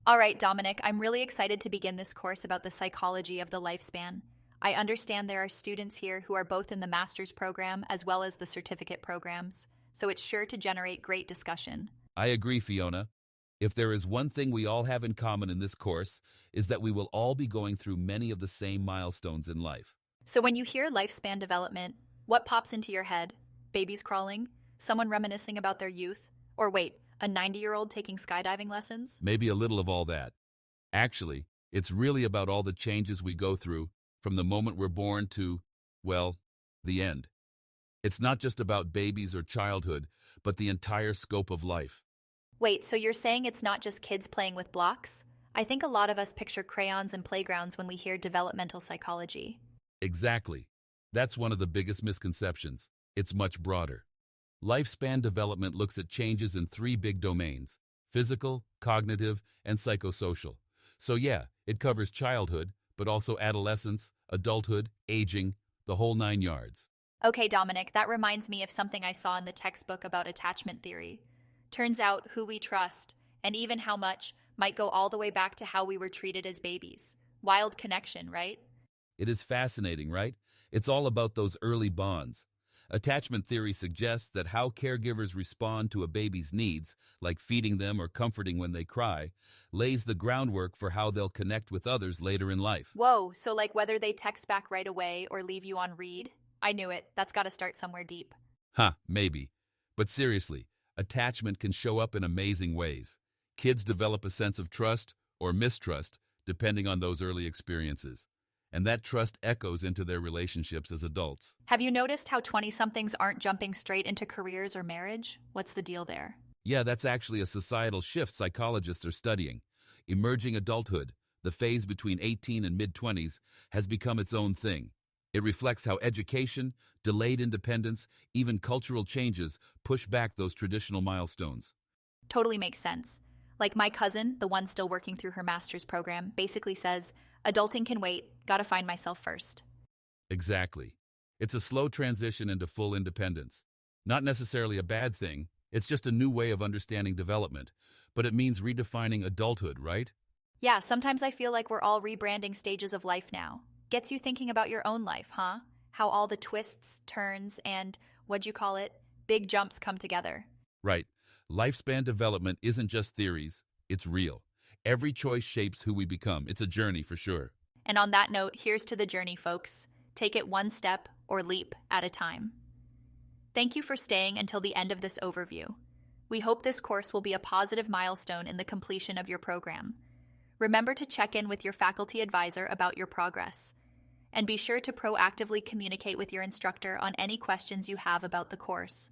All right, Dominic, I'm really excited to begin this course about the psychology of the lifespan. I understand there are students here who are both in the master's program as well as the certificate programs, so it's sure to generate great discussion. I agree, Fiona. If there is one thing we all have in common in this course, is that we will all be going through many of the same milestones in life. So when you hear lifespan development, what pops into your head? Babies crawling? Someone reminiscing about their youth? Or wait, a 90-year-old taking skydiving lessons? Maybe a little of all that. Actually, it's really about all the changes we go through from the moment we're born to, well, the end. It's not just about babies or childhood, but the entire scope of life. Wait, so you're saying it's not just kids playing with blocks? I think a lot of us picture crayons and playgrounds when we hear developmental psychology. Exactly. That's one of the biggest misconceptions. It's much broader. Lifespan development looks at changes in three big domains: physical, cognitive, and psychosocial. So yeah, it covers childhood, but also adolescence, adulthood, aging, the whole 9 yards. Okay, Dominic, that reminds me of something I saw in the textbook about attachment theory. Turns out who we trust, and even how much, might go all the way back to how we were treated as babies. Wild connection, right? It is fascinating, right? It's all about those early bonds. Attachment theory suggests that how caregivers respond to a baby's needs, like feeding them or comforting when they cry, lays the groundwork for how they'll connect with others later in life. Whoa, so like whether they text back right away or leave you on read? I knew it. That's got to start somewhere deep. Huh, maybe. But seriously, attachment can show up in amazing ways. Kids develop a sense of trust or mistrust depending on those early experiences. And that trust echoes into their relationships as adults. Have you noticed how 20-somethings aren't jumping straight into careers or marriage? What's the deal there? Yeah, that's actually a societal shift psychologists are studying. Emerging adulthood, the phase between 18 and mid-20s, has become its own thing. It reflects how education, delayed independence, even cultural changes push back those traditional milestones. Totally makes sense. Like my cousin, the one still working through her master's program, basically says, adulting can wait, gotta find myself first. Exactly. It's a slow transition into full independence. Not necessarily a bad thing, it's just a new way of understanding development, but it means redefining adulthood, right? Yeah, sometimes I feel like we're all rebranding stages of life now. Gets you thinking about your own life, huh? How all the twists, turns, and, what'd you call it, big jumps come together. Right. Lifespan development isn't just theories, it's real. Every choice shapes who we become. It's a journey for sure. And on that note, here's to the journey, folks. Take it one step or leap at a time. Thank you for staying until the end of this overview. We hope this course will be a positive milestone in the completion of your program. Remember to check in with your faculty advisor about your progress. And be sure to proactively communicate with your instructor on any questions you have about the course.